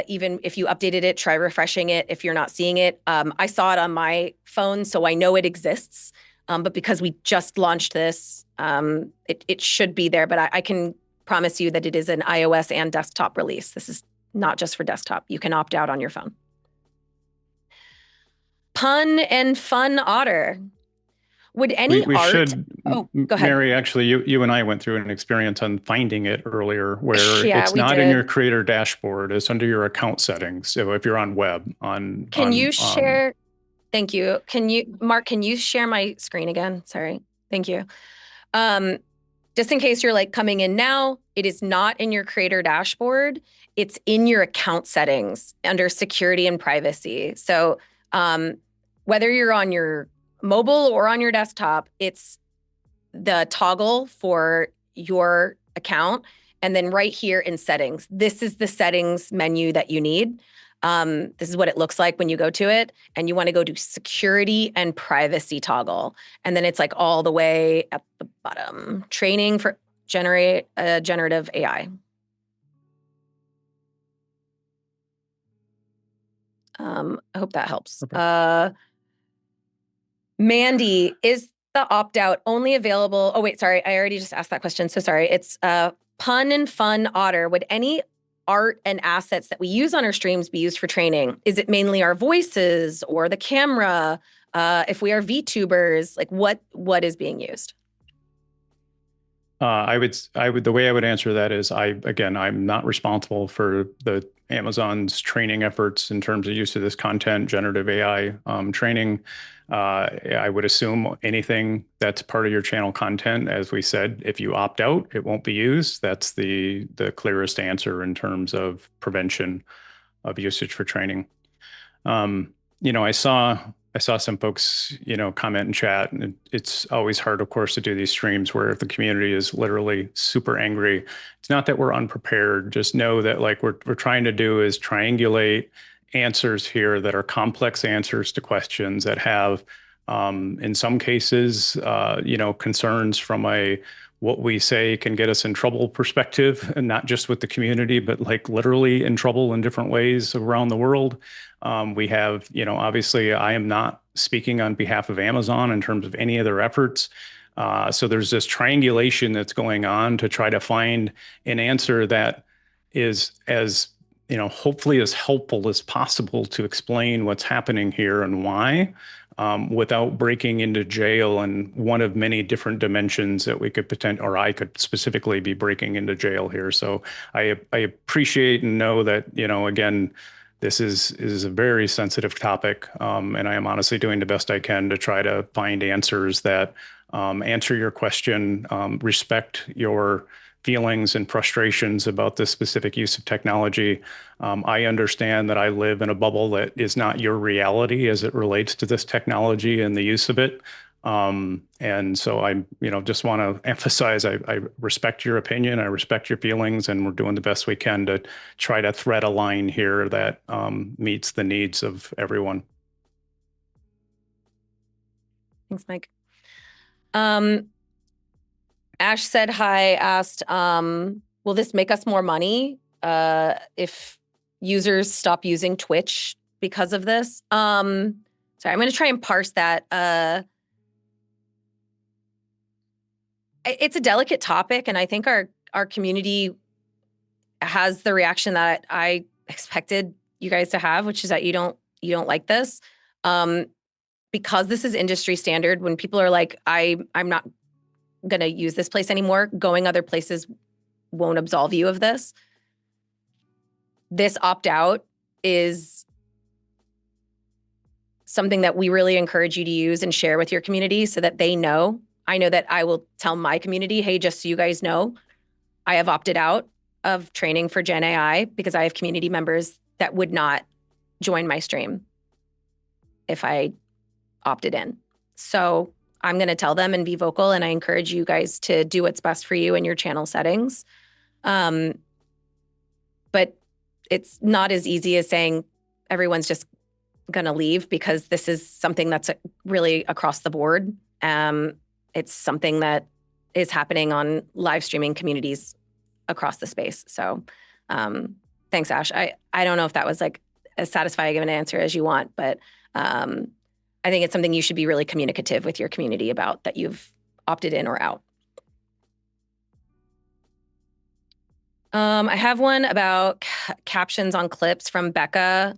Even if you updated it, try refreshing it if you're not seeing it. I saw it on my phone, so I know it exists. But because we just launched this, it should be there. But I can promise you that it is an iOS and desktop release. This is not just for desktop. You can opt out on your phone. Pun and Fun Otter. Would any
We
art?
should,
Oh, go ahead.
Mary, actually, you and I went through an experience on finding it earlier where
Yeah,
it's
we
not in your
did.
creator dashboard, it's under your account settings. So if you're on web,
Can you share? Thank you. Mark, can you share my screen again? Sorry. Thank you. Just in case you're like coming in now, it is not in your creator dashboard. It's in your account settings under security and privacy. So whether you're on your mobile or on your desktop, it's the toggle for your account. And then right here in settings, this is the settings menu that you need. This is what it looks like when you go to it. And you want to go to security and privacy toggle. And then it's like all the way at the bottom, training for generative AI. I hope that helps.
Okay.
Mandy, is the opt-out only available? Oh, wait, sorry. I already just asked that question. So sorry. It's Pun and Fun Otter. Would any art and assets that we use on our streams be used for training? Is it mainly our voices or the camera? If we are VTubers, like what is being used?
The way I would answer that is I'm not responsible for the Amazon's training efforts in terms of use of this content, generative AI training. I would assume anything that's part of your channel content, as we said, if you opt out, it won't be used. That's the clearest answer in terms of prevention of usage for training. I saw some folks, comment in chat, and it's always hard, of course, to do these streams where the community is literally super angry. It's not that we're unprepared. Just know that like we're trying to do is triangulate answers here that are complex answers to questions that have, in some cases, concerns from a what we say can get us in trouble perspective, and not just with the community, but like literally in trouble in different ways around the world. We have, obviously, I am not speaking on behalf of Amazon in terms of any of their efforts. So there's this triangulation that's going on to try to find an answer that is as, hopefully as helpful as possible to explain what's happening here and why, without breaking into jail in one of many different dimensions that we could or I could specifically be breaking into jail here. So I appreciate and know that, again, this is a very sensitive topic, and I am honestly doing the best I can to try to find answers that answer your question, respect your feelings and frustrations about this specific use of technology. I understand that I live in a bubble that is not your reality as it relates to this technology and the use of it. And so I, just want to emphasize, I respect your opinion, I respect your feelings, and we're doing the best we can to try to thread a line here that meets the needs of everyone.
Thanks, Mike. Ash said hi, asked, will this make us more money if users stop using Twitch because of this? Sorry, I'm going to try and parse that. It's a delicate topic, and I think our community has the reaction that I expected you guys to have, which is that you don't like this. Because this is industry standard, when people are like, I'm not going to use this place anymore, going other places won't absolve you of this. This opt-out is something that we really encourage you to use and share with your community so that they know. I know that I will tell my community, hey, just so you guys know, I have opted out of training for Gen AI because I have community members that would not join my stream if I opted in. So I'm going to tell them and be vocal, and I encourage you guys to do what's best for you in your channel settings. But it's not as easy as saying everyone's just going to leave, because this is something that's really across the board. It's something that is happening on live streaming communities across the space. So thanks, Ash. I don't know if that was like as satisfying of an answer as you want, but I think it's something you should be really communicative with your community about, that you've opted in or out. I have one about captions on clips from Becca,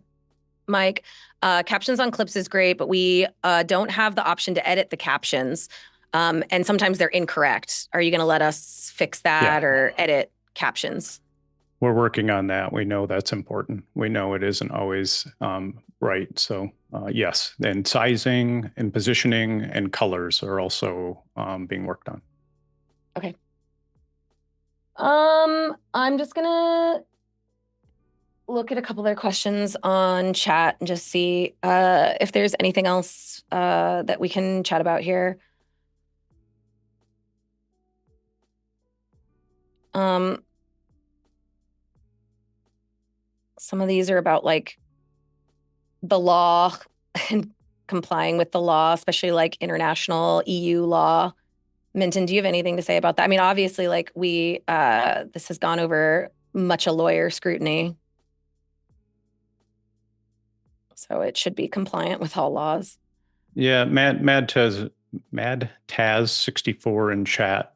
Mike. Captions on clips is great, but we don't have the option to edit the captions. And sometimes they're incorrect. Are you going to let us fix that or edit captions?
We're working on that. We know that's important. We know it isn't always right. So yes, and sizing and positioning and colors are also being worked on.
Okay. I'm just gonna look at a couple other questions on chat and just see if there's anything else that we can chat about here. Some of these are about like the law and complying with the law, especially like international EU law. Minton, do you have anything to say about that? I mean, obviously, like this has gone over much a lawyer scrutiny. So it should be compliant with all laws.
Yeah, Mad Taz 64 in chat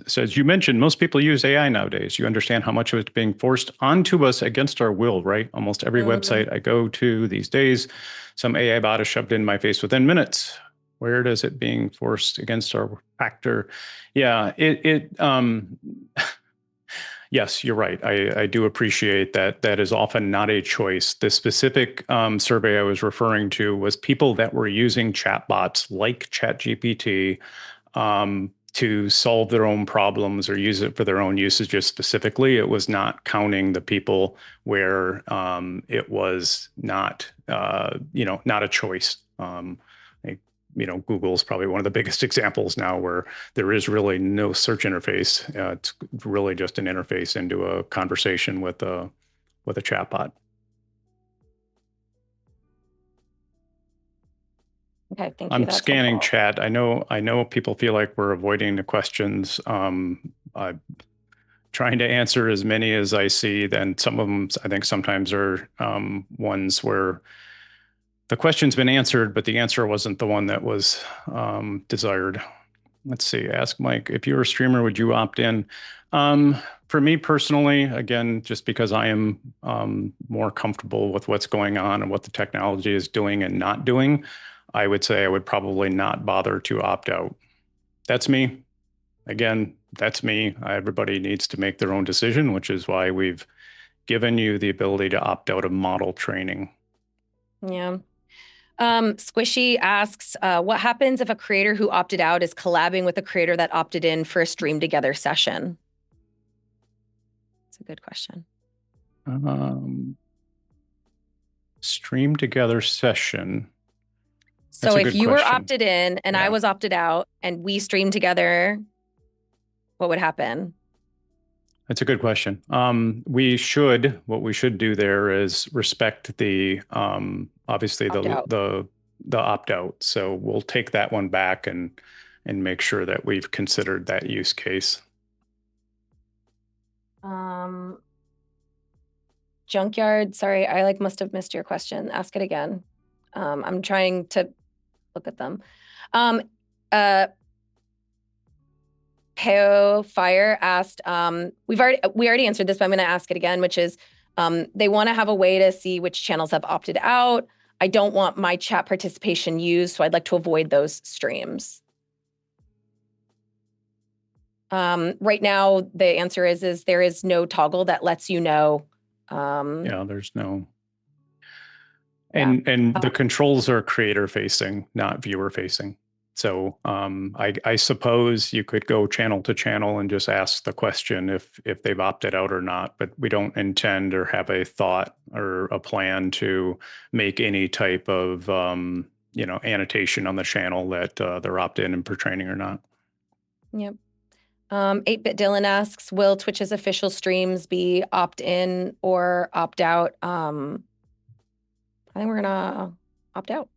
says, you mentioned most people use AI nowadays. You understand how much of it's being forced onto us against our will, right? Almost every website I go to these days, some AI bot is shoved in my face within minutes. Where does it being forced against our factor? Yeah, yes, you're right. I do appreciate that. That is often not a choice. The specific survey I was referring to was people that were using chatbots like ChatGPT to solve their own problems or use it for their own usages specifically. It was not counting the people where it was not, not a choice. Google is probably one of the biggest examples now where there is really no search interface. It's really just an interface into a conversation with a chatbot.
Okay, thank you.
I'm
That's
scanning
helpful.
chat. I know people feel like we're avoiding the questions. I'm trying to answer as many as I see. Then some of them, I think, sometimes are ones where the question's been answered, but the answer wasn't the one that was desired. Let's see. Ask Mike, if you were a streamer, would you opt in? For me personally, again, just because I am more comfortable with what's going on and what the technology is doing and not doing, I would say I would probably not bother to opt out. That's me. Again, that's me. Everybody needs to make their own decision, which is why we've given you the ability to opt out of model training.
Yeah. Squishy asks, what happens if a creator who opted out is collabing with a creator that opted in for a stream together session? That's a good question.
Stream together session.
So if you were opted in and I was opted out and we streamed together, what would happen?
That's a good question. What we should do there is respect the, obviously the opt out. So we'll take that one back and make sure that we've considered that use case.
Junkyard, sorry, I must have missed your question. Ask it again. I'm trying to look at them. Peo Fire asked, we already answered this, but I'm going to ask it again, which is they want to have a way to see which channels have opted out. I don't want my chat participation used, so I'd like to avoid those streams. Right now, the answer is there is no toggle that lets you know.
Yeah, there's no. And the controls are creator facing, not viewer facing. So I suppose you could go channel to channel and just ask the question if they've opted out or not, but we don't intend or have a thought or a plan to make any type of annotation on the channel that they're opted in for training or not.
Yep. 8-Bit Dylan asks, will Twitch's official streams be opt-in or opt-out? I think we're gonna opt out.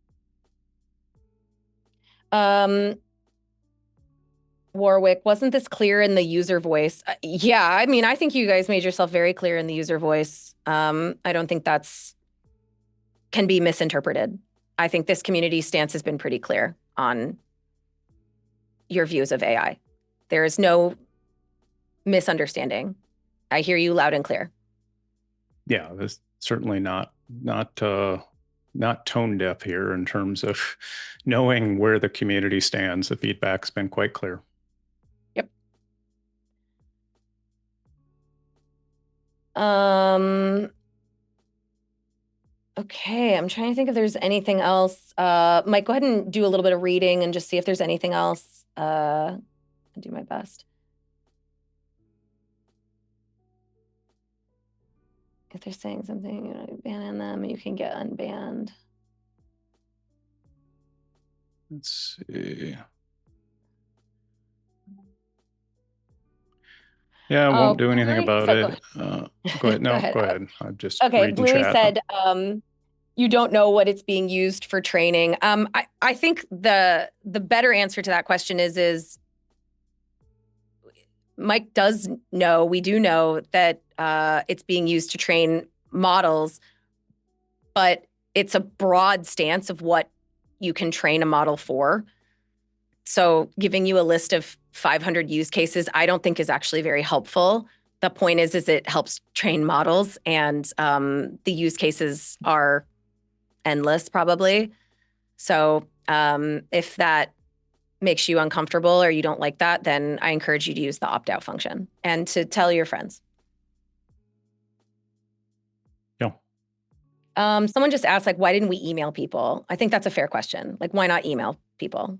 Warwick, wasn't this clear in the user voice? Yeah, I mean, I think you guys made yourself very clear in the user voice. I don't think that's can be misinterpreted. I think this community stance has been pretty clear on your views of AI. There is no misunderstanding. I hear you loud and clear.
Yeah, this certainly not tone deaf here in terms of knowing where the community stands. The feedback's been quite clear.
Yep. Okay, I'm trying to think if there's anything else. Mike, go ahead and do a little bit of reading and just see if there's anything else. I'll do my best. If they're saying something, you ban them, you can get unbanned.
Let's see. Yeah, I won't do anything about it. Go ahead. No, go ahead. I'm just reading
Bluey
chat.
said, you don't know what it's being used for training. I think the better answer to that question is Mike does know, we do know that it's being used to train models, but it's a broad stance of what you can train a model for. So giving you a list of 500 use cases, I don't think is actually very helpful. The point is it helps train models, and the use cases are endless probably. So if that makes you uncomfortable or you don't like that, then I encourage you to use the opt-out function and to tell your friends.
Yeah.
Someone just asked, like, why didn't we email people? I think that's a fair question. Like, why not email people?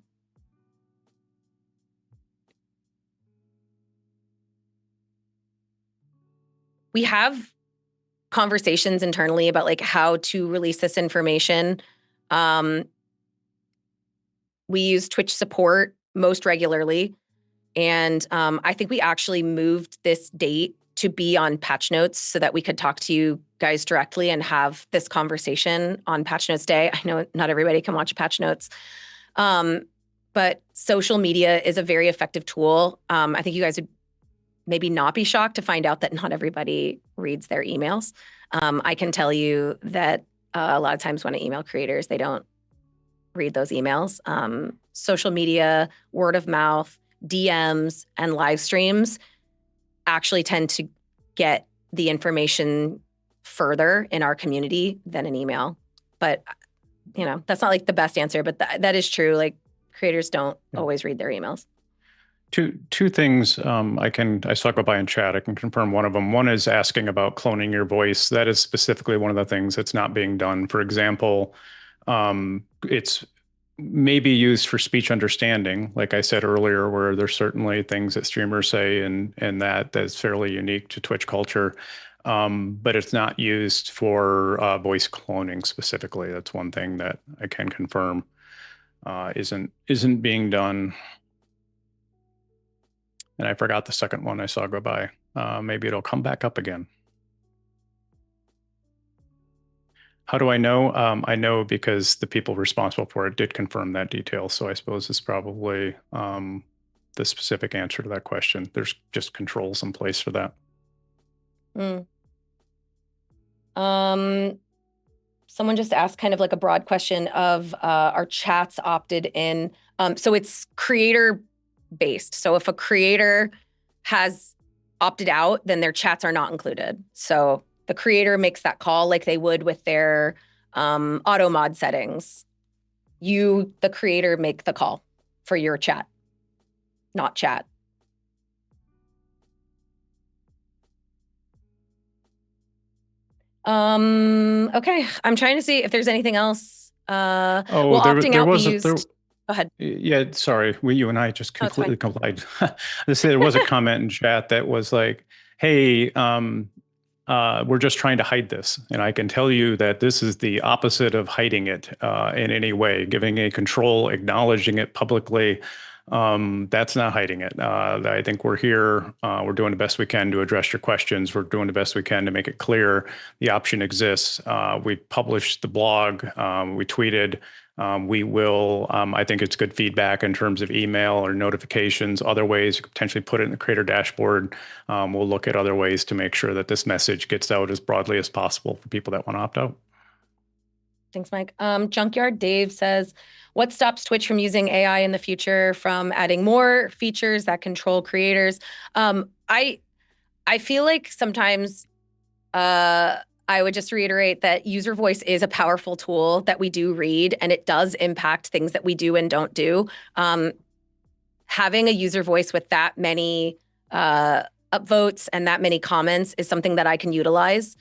We have conversations internally about like how to release this information. We use Twitch support most regularly. And I think we actually moved this date to be on patch notes so that we could talk to you guys directly and have this conversation on patch notes day. I know not everybody can watch patch notes. But social media is a very effective tool. I think you guys would maybe not be shocked to find out that not everybody reads their emails. I can tell you that a lot of times when I email creators, they don't read those emails. Social media, word of mouth, DMs, and live streams actually tend to get the information further in our community than an email. But, you know, that's not like the best answer, but that is true. Like, creators don't always read their emails.
Two things I saw go by in chat. I can confirm one of them. One is asking about cloning your voice. That is specifically one of the things that's not being done. For example, it's maybe used for speech understanding, like I said earlier, where there's certainly things that streamers say and that's fairly unique to Twitch culture. But it's not used for voice cloning specifically. That's one thing that I can confirm isn't being done. And I forgot the second one I saw go by. Maybe it'll come back up again. How do I know? I know because the people responsible for it did confirm that detail. So I suppose it's probably the specific answer to that question. There's just controls in place for that.
Someone just asked kind of like a broad question of are chats opted in? So it's creator based. So if a creator has opted out, then their chats are not included. So the creator makes that call like they would with their auto mod settings. You, the creator, make the call for your chat, not chat. Okay, I'm trying to see if there's anything else. Will opting out be used? Go ahead.
Yeah, sorry. You and I just completely collide. There was a comment in chat that was like, hey, we're just trying to hide this. And I can tell you that this is the opposite of hiding it in any way, giving a control, acknowledging it publicly. That's not hiding it. I think we're here. We're doing the best we can to address your questions. We're doing the best we can to make it clear the option exists. We published the blog. We tweeted. We will, I think it's good feedback in terms of email or notifications, other ways you could potentially put it in the creator dashboard. We'll look at other ways to make sure that this message gets out as broadly as possible for people that want to opt out.
Thanks, Mike. Junkyard Dave says, what stops Twitch from using AI in the future, from adding more features that control creators? I feel like sometimes I would just reiterate that user voice is a powerful tool that we do read, and it does impact things that we do and don't do. Having a user voice with that many upvotes and that many comments is something that I can utilize.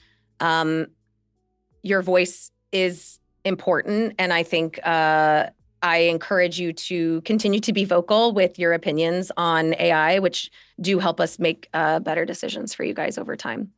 Your voice is important, and I think I encourage you to continue to be vocal with your opinions on AI, which do help us make better decisions for you guys over time.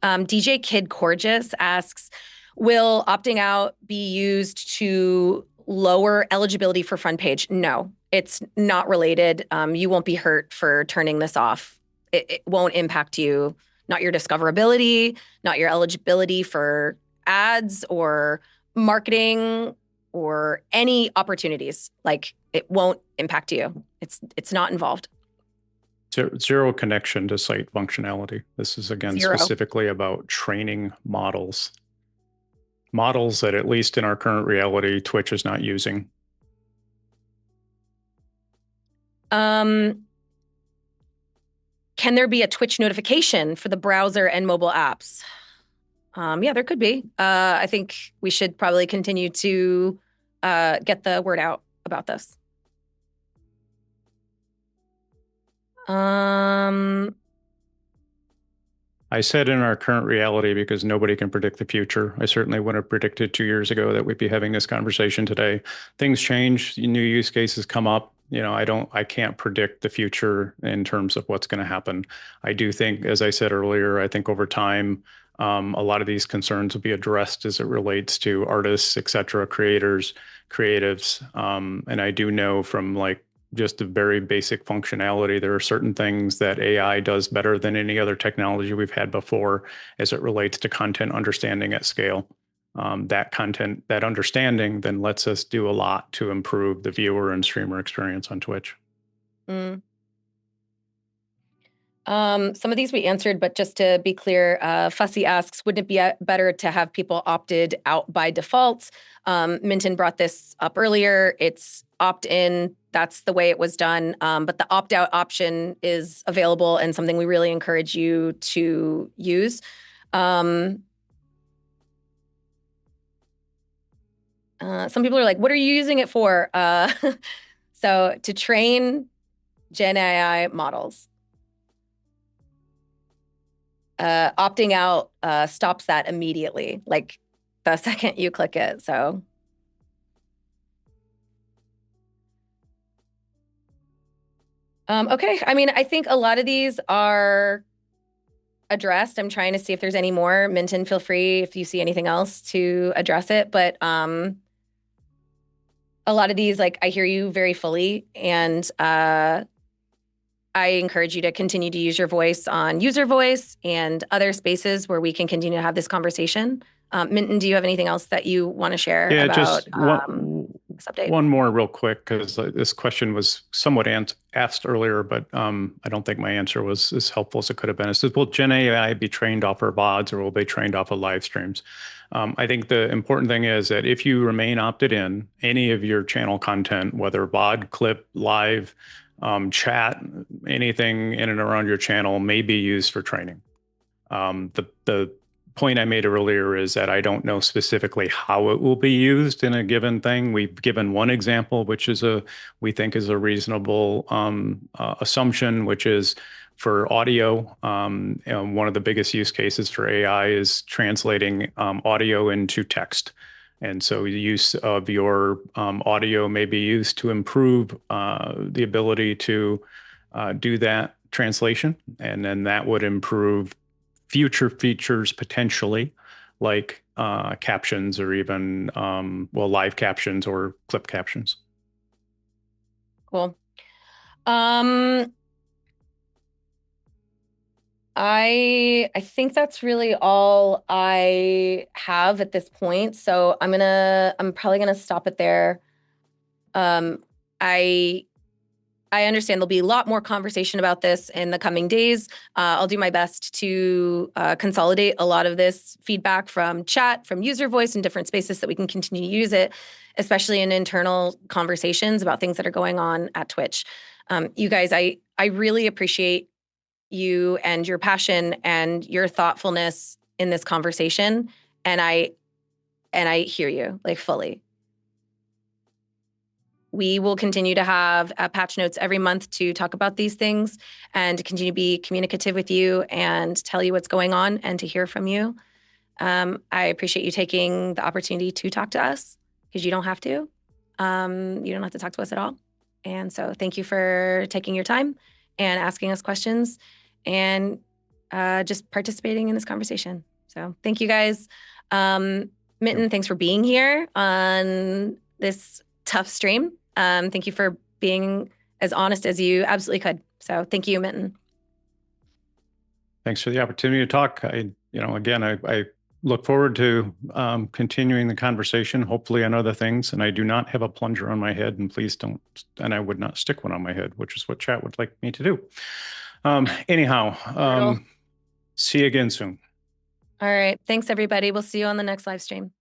DJ Kid Corgis asks, will opting out be used to lower eligibility for front page? No, it's not related. You won't be hurt for turning this off. It won't impact you, not your discoverability, not your eligibility for ads or marketing or any opportunities. Like, it won't impact you. It's not involved.
Zero connection to site functionality. This is, again, specifically about training models. Models that, at least in our current reality, Twitch is not using.
Can there be a Twitch notification for the browser and mobile apps? Yeah, there could be. I think we should probably continue to get the word out about this.
I said in our current reality because nobody can predict the future. I certainly wouldn't have predicted 2 years ago that we'd be having this conversation today. Things change, new use cases come up. I can't predict the future in terms of what's going to happen. I do think, as I said earlier, I think over time, a lot of these concerns will be addressed as it relates to artists, et cetera, creators, creatives. And I do know from just a very basic functionality, there are certain things that AI does better than any other technology we've had before as it relates to content understanding at scale. That understanding then lets us do a lot to improve the viewer and streamer experience on Twitch.
Some of these we answered, but just to be clear, Fussy asks, wouldn't it be better to have people opted out by default? Minton brought this up earlier. It's opt-in. That's the way it was done. But the opt-out option is available and something we really encourage you to use. Some people are like, what are you using it for? So to train Gen AI models. Opting out stops that immediately, like the second you click it. So okay, I mean, I think a lot of these are addressed. I'm trying to see if there's any more. Minton, feel free if you see anything else to address it. But a lot of these, I hear you very fully, and I encourage you to continue to use your voice on User Voice and other spaces where we can continue to have this conversation. Minton, do you have anything else that you want to share about
just
this update?
One more real quick, because this question was somewhat asked earlier, but I don't think my answer was as helpful as it could have been. It says, will Gen AI be trained off our VODs, or will they be trained off of live streams? I think the important thing is that if you remain opted in, any of your channel content, whether VOD, clip, live, chat, anything in and around your channel may be used for training. The point I made earlier is that I don't know specifically how it will be used in a given thing. We've given one example, which is we think is a reasonable assumption, which is for audio. One of the biggest use cases for AI is translating audio into text. And so the use of your audio may be used to improve the ability to do that translation. And then that would improve future features potentially, like captions, or even live captions or clip captions.
Cool. Um, I think that's really all I have at this point. So I'm probably gonna stop it there. Um, I I understand there'll be a lot more conversation about this in the coming days. I'll do my best to consolidate a lot of this feedback from chat, from user voice in different spaces so that we can continue to use it, especially in internal conversations about things that are going on at Twitch. You guys, I really appreciate you and your passion and your thoughtfulness in this conversation. And I hear you like fully. We will continue to have patch notes every month to talk about these things and to continue to be communicative with you and tell you what's going on and to hear from you. I appreciate you taking the opportunity to talk to us because you don't have to. You don't have to talk to us at all. And so thank you for taking your time and asking us questions and just participating in this conversation. So thank you guys. Minton, thanks for being here on this tough stream. Thank you for being as honest as you absolutely could. So thank you, Minton.
Thanks for the opportunity to talk. Again, I look forward to continuing the conversation, hopefully on other things. And I do not have a plunger on my head, and please don't, and I would not stick one on my head, which is what chat would like me to do. Anyhow, see you again soon.
All right. Thanks, everybody. We'll see you on the next live stream.